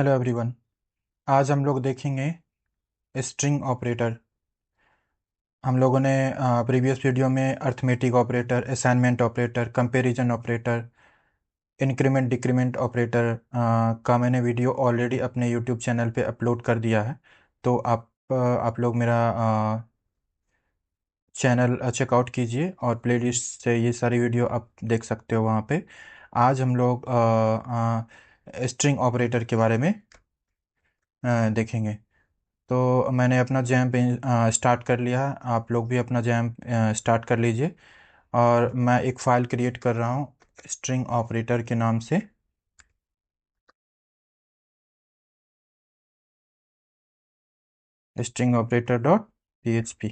Hello everyone. आज हम लोग देखेंगे स्ट्रिंग ऑपरेटर। हम लोगों ने प्रीवियस वीडियो में arithmetic operator, assignment operator, comparison operator, increment decrement operator का मैंने वीडियो ऑलरेडी अपने यूट्यूब चैनल पे अपलोड कर दिया है। तो आप लोग मेरा चैनल चेकआउट कीजिए और प्लेलिस्ट से ये सारी वीडियो आप देख सकते हो वहाँ पे। आज हम लोग स्ट्रिंग ऑपरेटर के बारे में देखेंगे। तो मैंने अपना जैम स्टार्ट कर लिया है, आप लोग भी अपना जैम स्टार्ट कर लीजिए। और मैं एक फ़ाइल क्रिएट कर रहा हूँ स्ट्रिंग ऑपरेटर के नाम से। String operator dot php।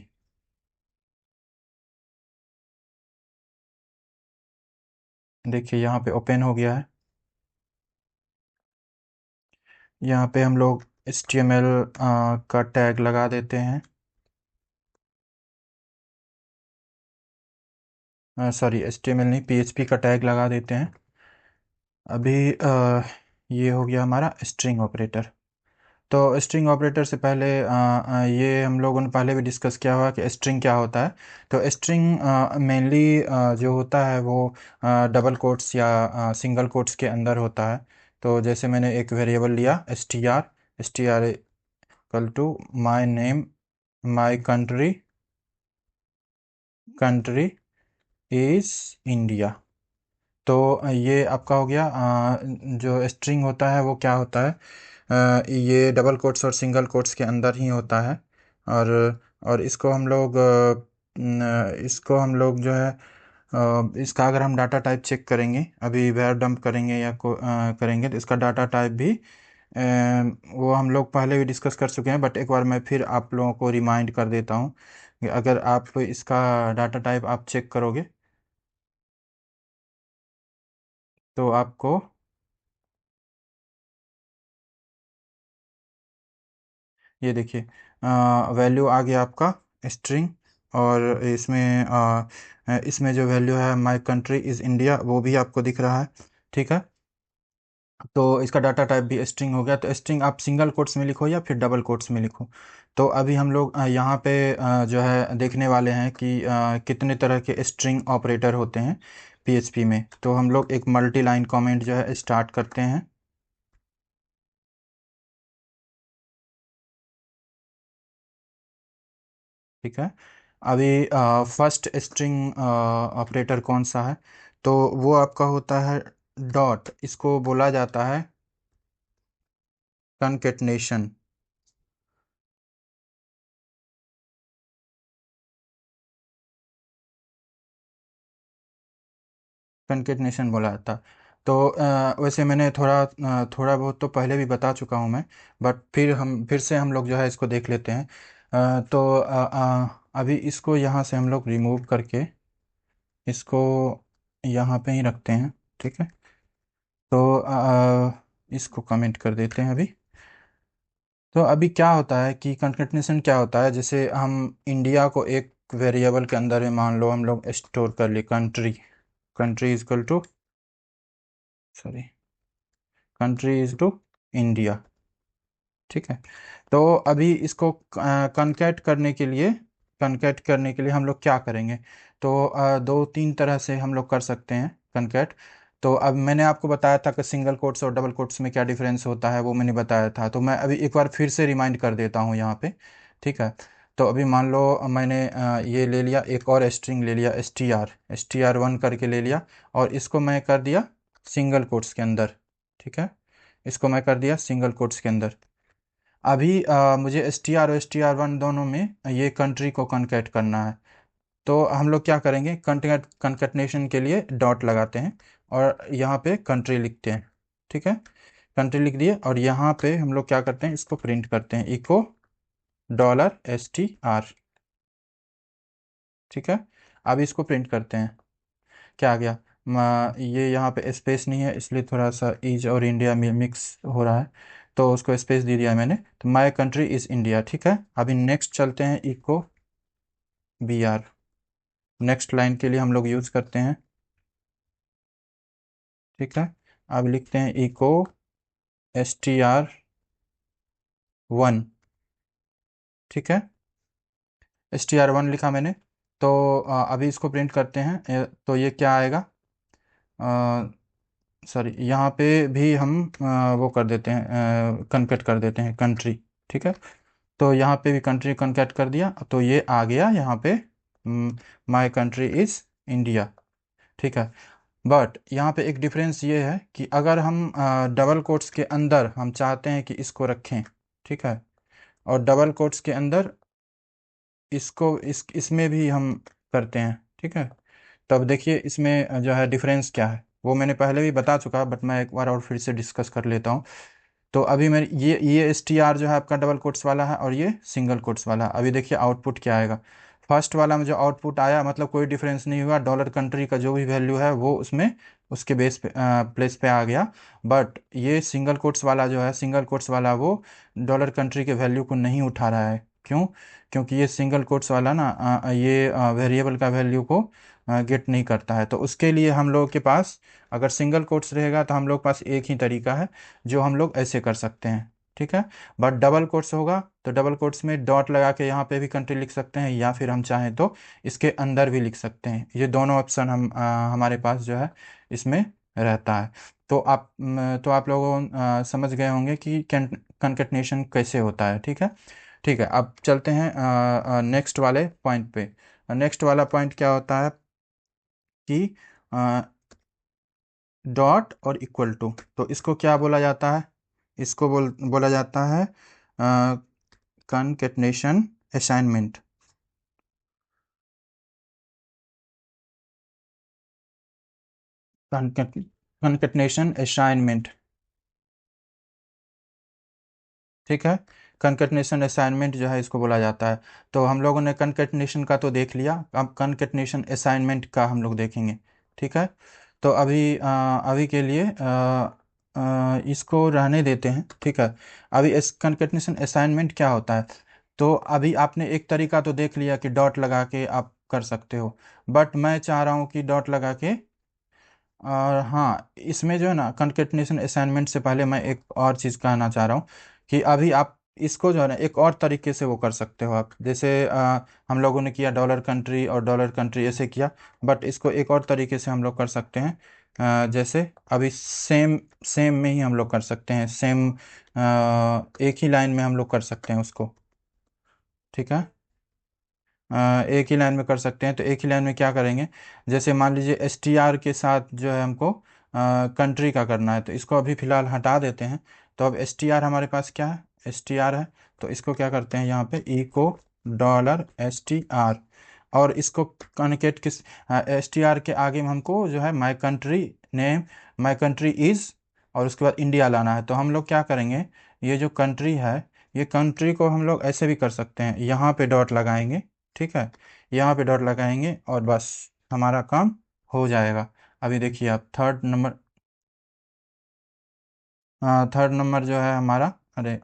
देखिए यहाँ पे ओपन हो गया है। यहाँ पे हम लोग HTML का टैग लगा देते हैं। सॉरी, HTML नहीं, PHP का टैग लगा देते हैं। अभी ये हो गया हमारा स्ट्रिंग ऑपरेटर। तो स्ट्रिंग ऑपरेटर से पहले ये हम लोगों ने पहले भी डिस्कस किया हुआ कि स्ट्रिंग क्या होता है। तो स्ट्रिंग मेनली जो होता है वो डबल कोट्स या सिंगल कोट्स के अंदर होता है। तो जैसे मैंने एक वेरिएबल लिया str equal to my name, my country is India. तो ये आपका हो गया। जो स्ट्रिंग होता है वो क्या होता है, ये डबल कोट्स और सिंगल कोट्स के अंदर ही होता है। और इसको हम लोग जो है इसका अगर हम डाटा टाइप चेक करेंगे, अभी वेर डंप करेंगे या करेंगे तो इसका डाटा टाइप भी वो हम लोग पहले भी डिस्कस कर चुके हैं, बट एक बार मैं फिर आप लोगों को रिमाइंड कर देता हूँ कि अगर आप इसका डाटा टाइप आप चेक करोगे तो आपको ये देखिए वैल्यू आ गया आपका स्ट्रिंग। और इसमें जो वैल्यू है माई कंट्री इज़ इंडिया वो भी आपको दिख रहा है। ठीक है, तो इसका डाटा टाइप भी स्ट्रिंग हो गया। तो स्ट्रिंग आप सिंगल कोट्स में लिखो या फिर डबल कोट्स में लिखो। तो अभी हम लोग यहाँ पे जो है देखने वाले हैं कि कितने तरह के स्ट्रिंग ऑपरेटर होते हैं PHP में। तो हम लोग एक मल्टी लाइन कमेंट जो है स्टार्ट करते हैं। ठीक है, अभी फर्स्ट स्ट्रिंग ऑपरेटर कौन सा है, तो वो आपका होता है डॉट। इसको बोला जाता है कनकेटनेशन। कनकेटनेशन बोला जाता है। तो वैसे मैंने थोड़ा बहुत तो पहले भी बता चुका हूँ मैं, बट फिर से हम लोग जो है इसको देख लेते हैं। अभी इसको यहाँ से हम लोग रिमूव करके इसको यहाँ पे ही रखते हैं। ठीक है, तो इसको कमेंट कर देते हैं अभी। तो अभी क्या होता है कि कंकेटनेशन क्या होता है, जैसे हम इंडिया को एक वेरिएबल के अंदर में मान लो हम लोग स्टोर कर लिए country is equal to, sorry, country is to India. ठीक है, तो अभी इसको कनकेट करने के लिए हम लोग क्या करेंगे। तो दो तीन तरह से हम लोग कर सकते हैं कनकेट। तो अब मैंने आपको बताया था कि सिंगल कोट्स और डबल कोट्स में क्या डिफरेंस होता है, वो मैंने बताया था। तो मैं अभी एक बार फिर से रिमाइंड कर देता हूँ यहाँ पे। ठीक है, तो अभी मान लो मैंने ये ले लिया, एक और स्ट्रिंग ले लिया str1 करके ले लिया, और इसको मैं कर दिया सिंगल कोट्स के अंदर। ठीक है, इसको मैं कर दिया सिंगल कोट्स के अंदर। अभी मुझे str और str1 दोनों में ये कंट्री को कनकेट करना है। तो हम लोग क्या करेंगे, कंकेटनेशन के लिए डॉट लगाते हैं और यहाँ पे कंट्री लिखते हैं। ठीक है, कंट्री लिख दिए और यहाँ पे हम लोग क्या करते हैं, इसको प्रिंट करते हैं, इको $str। ठीक है, अब इसको प्रिंट करते हैं। क्या आ गया, ये यहाँ पे स्पेस नहीं है इसलिए थोड़ा सा ईज और इंडिया में मिक्स हो रहा है, तो उसको स्पेस दे दिया मैंने। तो माई कंट्री इज़ इंडिया। ठीक है, अभी नेक्स्ट चलते हैं, इको BR। नेक्स्ट लाइन के लिए हम लोग यूज़ करते हैं। ठीक है, अब लिखते हैं इको str वन। ठीक है, str1 लिखा मैंने। तो अभी इसको प्रिंट करते हैं। तो ये क्या आएगा, सॉरी, यहाँ पे भी हम वो कर देते हैं, कनकेट कर देते हैं कंट्री। ठीक है, तो यहाँ पे भी कंट्री कनकेट कर दिया, तो ये आ गया यहाँ पे, माई कंट्री इज़ इंडिया। ठीक है, बट यहाँ पे एक डिफरेंस ये है कि अगर हम डबल कोट्स के अंदर हम चाहते हैं कि इसको रखें, ठीक है, और डबल कोट्स के अंदर इसको इसमें भी हम करते हैं। ठीक है, तब देखिए इसमें जो है डिफरेंस क्या है, वो मैंने पहले भी बता चुका, बट मैं एक बार और फिर से डिस्कस कर लेता हूँ। तो अभी मैं ये एस टी आर जो है आपका डबल कोट्स वाला है, और ये सिंगल कोट्स वाला है। अभी देखिए आउटपुट क्या आएगा। फर्स्ट वाला में जो आउटपुट आया, मतलब कोई डिफरेंस नहीं हुआ, डॉलर कंट्री का जो भी वैल्यू है वो उसमें उसके बेस पे प्लेस पे आ गया। बट ये सिंगल कोट्स वाला जो है, सिंगल कोट्स वाला वो डॉलर कंट्री के वैल्यू को नहीं उठा रहा है। क्यों? क्योंकि ये सिंगल कोट्स वाला ना ये वेरिएबल का वैल्यू को गेट नहीं करता है। तो उसके लिए हम लोगों के पास, अगर सिंगल कोट्स रहेगा तो हम लोग के पास एक ही तरीका है, जो हम लोग ऐसे कर सकते हैं। ठीक है, बट डबल कोट्स होगा तो डबल कोट्स में डॉट लगा के यहाँ पे भी कंट्री लिख सकते हैं, या फिर हम चाहें तो इसके अंदर भी लिख सकते हैं। ये दोनों ऑप्शन हमारे पास जो है इसमें रहता है। तो आप लोगों समझ गए होंगे कि कंकेटनेशन कैसे होता है। ठीक है, ठीक है, अब चलते हैं नेक्स्ट वाले पॉइंट पे। नेक्स्ट वाला पॉइंट क्या होता है कि डॉट और इक्वल टू, तो इसको क्या बोला जाता है? इसको बोला जाता है कनकेटनेशन असाइनमेंट। कनकेटनेशन असाइनमेंट। ठीक है, कनकेटनेशन असाइनमेंट जो है इसको बोला जाता है। तो हम लोगों ने कनकेटनेशन का तो देख लिया, अब कनकेटनेशन असाइनमेंट का हम लोग देखेंगे। ठीक है, तो अभी के लिए इसको रहने देते हैं। ठीक है, अभी इस कनकेटनेशन असाइनमेंट क्या होता है? तो अभी आपने एक तरीका तो देख लिया कि डॉट लगा के आप कर सकते हो, बट मैं चाह रहा हूँ कि डॉट लगा के, और हाँ, इसमें जो है ना कंकेटनेशन असाइनमेंट से पहले मैं एक और चीज़ कहना चाह रहा हूँ कि अभी आप इसको जो है ना एक और तरीके से वो कर सकते हो आप, जैसे हम लोगों ने किया डॉलर कंट्री और डॉलर कंट्री ऐसे किया, बट इसको एक और तरीके से हम लोग कर सकते हैं। जैसे अभी सेम सेम में ही हम लोग कर सकते हैं, सेम एक ही लाइन में हम लोग कर सकते हैं उसको। ठीक है, एक ही लाइन में कर सकते हैं। तो एक ही लाइन में क्या करेंगे, जैसे मान लीजिए एस टी आर के साथ जो है हमको कंट्री का करना है, तो इसको अभी फ़िलहाल हटा देते हैं। तो अब एस टी आर हमारे पास क्या है, एस टी आर है। तो इसको क्या करते हैं, यहाँ पे echo dollar S T R, और इसको कॉन्केट किस, एस टी आर के आगे में हमको जो है my country name, my country is, और उसके बाद इंडिया लाना है। तो हम लोग क्या करेंगे, ये जो कंट्री है, ये कंट्री को हम लोग ऐसे भी कर सकते हैं, यहाँ पे डॉट लगाएंगे। ठीक है, यहाँ पे डॉट लगाएंगे और बस हमारा काम हो जाएगा। अभी देखिए आप थर्ड नंबर जो है हमारा, अरे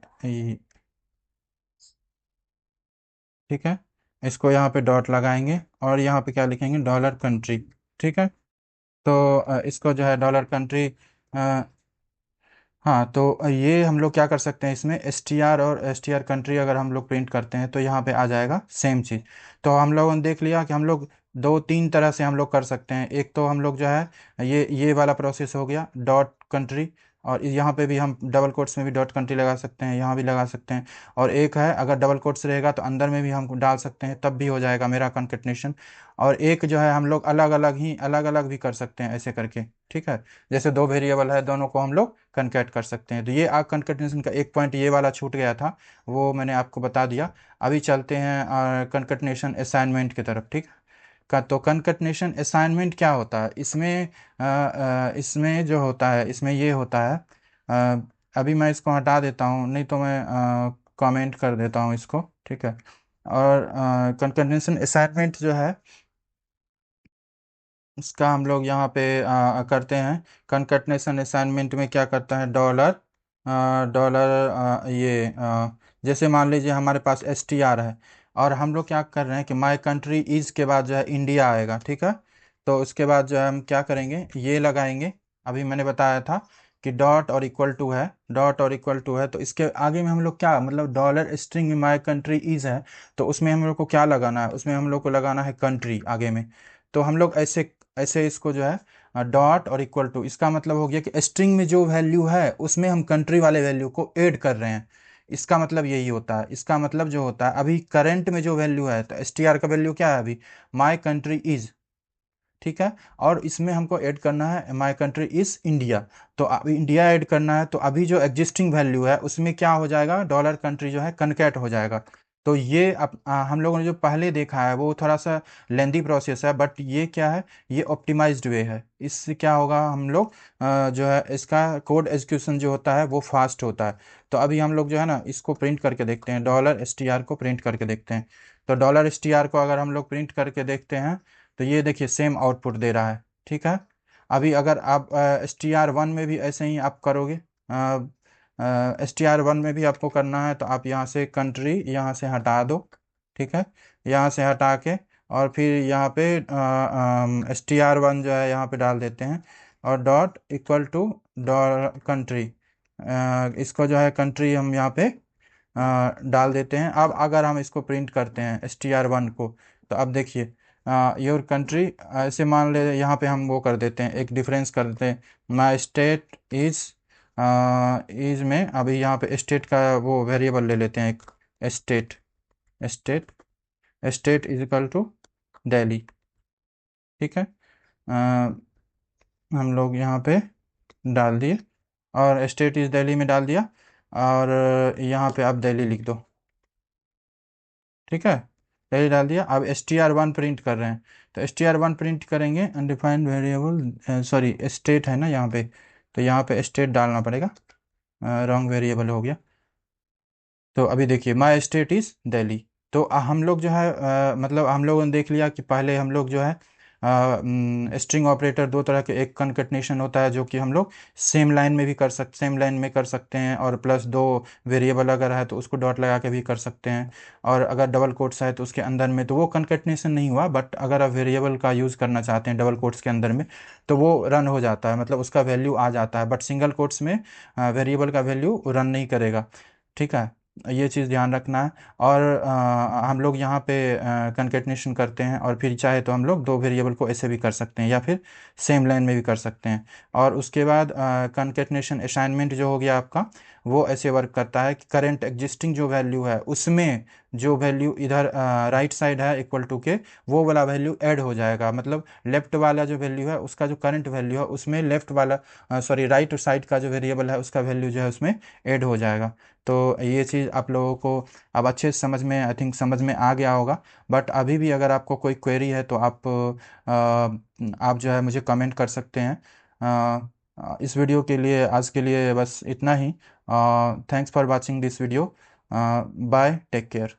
ठीक है, इसको यहाँ पे डॉट लगाएंगे और यहाँ पे क्या लिखेंगे, डॉलर कंट्री। ठीक है, तो इसको जो है डॉलर कंट्री, हाँ, तो ये हम लोग क्या कर सकते हैं, इसमें एस टी आर और एस टी आर कंट्री अगर हम लोग प्रिंट करते हैं तो यहाँ पे आ जाएगा सेम चीज़। तो हम लोगों ने देख लिया कि हम लोग दो तीन तरह से हम लोग कर सकते हैं। एक तो हम लोग जो है ये वाला प्रोसेस हो गया, डॉट कंट्री, और यहाँ पे भी हम डबल कोट्स में भी डॉट कंट्री लगा सकते हैं, यहाँ भी लगा सकते हैं। और एक है, अगर डबल कोट्स रहेगा तो अंदर में भी हम डाल सकते हैं, तब भी हो जाएगा मेरा कंकेटनेशन। और एक जो है हम लोग अलग अलग भी कर सकते हैं ऐसे करके। ठीक है, जैसे दो वेरिएबल है, दोनों को हम लोग कनकेट कर सकते हैं। तो ये कनकेटनेशन का एक पॉइंट ये वाला छूट गया था, वो मैंने आपको बता दिया। अभी चलते हैं कनकेटनेशन असाइनमेंट की तरफ। ठीक का, तो कनकेटनेशन असाइनमेंट क्या होता है इसमें, इसमें जो होता है, इसमें ये होता है, अभी मैं इसको हटा देता हूँ, नहीं तो मैं कमेंट कर देता हूँ इसको। ठीक है, और कनकेटनेशन असाइनमेंट जो है इसका हम लोग यहाँ पे करते हैं। कनकटनेशन असाइनमेंट में क्या करता है, डॉलर डॉलर ये जैसे मान लीजिए हमारे पास एस टी आर है, और हम लोग क्या कर रहे हैं कि माई कंट्री इज़ के बाद जो है इंडिया आएगा। ठीक है, तो उसके बाद जो है हम क्या करेंगे, ये लगाएंगे। अभी मैंने बताया था कि डॉट और इक्वल टू है, डॉट और इक्वल टू है, तो इसके आगे में हम लोग क्या, मतलब dollar string my country is है, तो उसमें हम लोग को क्या लगाना है, उसमें हम लोग को लगाना है कंट्री आगे में। तो हम लोग ऐसे ऐसे इसको जो है डॉट और इक्वल टू, इसका मतलब हो गया कि स्ट्रिंग में जो वैल्यू है उसमें हम कंट्री वाले वैल्यू को ऐड कर रहे हैं। इसका मतलब यही होता है, इसका मतलब जो होता है अभी करंट में जो वैल्यू है, तो str का वैल्यू क्या है अभी, माई कंट्री इज, ठीक है। और इसमें हमको ऐड करना है माई कंट्री इज इंडिया। तो अभी इंडिया ऐड करना है, तो अभी जो एग्जिस्टिंग वैल्यू है उसमें क्या हो जाएगा, डॉलर कंट्री जो है कनकैट हो जाएगा। तो ये हम लोगों ने जो पहले देखा है वो थोड़ा सा लेंदी प्रोसेस है, बट ये क्या है, ये ऑप्टिमाइज्ड वे है। इससे क्या होगा, हम लोग जो है इसका कोड एग्जीक्यूशन जो होता है वो फास्ट होता है। तो अभी हम लोग जो है ना इसको प्रिंट करके देखते हैं, डॉलर str को प्रिंट करके देखते हैं। तो डॉलर str को अगर हम लोग प्रिंट करके देखते हैं, तो ये देखिए सेम आउटपुट दे रहा है, ठीक है। अभी अगर आप str1 में भी ऐसे ही आप करोगे, str1 में भी आपको करना है, तो आप यहाँ से कंट्री यहाँ से हटा दो, ठीक है। यहाँ से हटा के और फिर यहाँ पे str1 जो है यहाँ पे डाल देते हैं, और dot equal to dot country, इसको जो है कंट्री हम यहाँ पे डाल देते हैं। अब अगर हम इसको प्रिंट करते हैं str1 को, तो अब देखिए योर कंट्री, ऐसे मान ले यहाँ पे हम वो कर देते हैं, एक डिफरेंस कर देते हैं, माई स्टेट इज में अभी यहाँ पे स्टेट का वो वेरिएबल ले लेते हैं, एक state, state state is equal to Delhi, ठीक है। हम लोग यहाँ पे डाल दिए, और स्टेट इज दिल्ली में डाल दिया, और यहाँ पे आप दिल्ली लिख दो, ठीक है। दिल्ली डाल दिया। अब str1 प्रिंट कर रहे हैं, तो str1 प्रिंट करेंगे अनडिफाइंड वेरिएबल, सॉरी स्टेट है ना यहाँ पे, तो यहाँ पे स्टेट डालना पड़ेगा, रॉन्ग वेरिएबल हो गया। तो अभी देखिए माई स्टेट इज़ दिल्ली। तो हम लोग जो है मतलब हम लोगों ने देख लिया कि पहले हम लोग जो है स्ट्रिंग ऑपरेटर दो तरह के, एक कनकैटिनेशन होता है जो कि हम लोग सेम लाइन में कर सकते हैं, और प्लस दो वेरिएबल अगर है तो उसको डॉट लगा के भी कर सकते हैं। और अगर डबल कोट्स है तो उसके अंदर में तो वो कनकैटिनेशन नहीं हुआ, बट अगर आप वेरिएबल का यूज़ करना चाहते हैं डबल कोट्स के अंदर में, तो वो रन हो जाता है, मतलब उसका वैल्यू आ जाता है, बट सिंगल कोट्स में वेरिएबल का वैल्यू रन नहीं करेगा, ठीक है। ये चीज़ ध्यान रखना है। और हम लोग यहाँ पे कंकेटनेशन करते हैं, और फिर चाहे तो हम लोग दो वेरिएबल को ऐसे भी कर सकते हैं, या फिर सेम लाइन में भी कर सकते हैं। और उसके बाद कंकेटनेशन असाइनमेंट जो हो गया आपका, वो ऐसे वर्क करता है कि करंट एग्जिस्टिंग जो वैल्यू है उसमें जो वैल्यू इधर राइट साइड है इक्वल टू के, वो वाला वैल्यू ऐड हो जाएगा। मतलब लेफ्ट वाला जो वैल्यू है उसका जो करंट वैल्यू है उसमें लेफ्ट वाला, सॉरी राइट साइड का जो वेरिएबल है उसका वैल्यू जो है उसमें ऐड हो जाएगा। तो ये चीज़ आप लोगों को अब अच्छे से समझ में, आई थिंक समझ में आ गया होगा। बट अभी भी अगर आपको कोई क्वेरी है तो आप जो है मुझे कमेंट कर सकते हैं। इस वीडियो के लिए आज के लिए बस इतना ही। Thanks for watching this video. Bye, take care.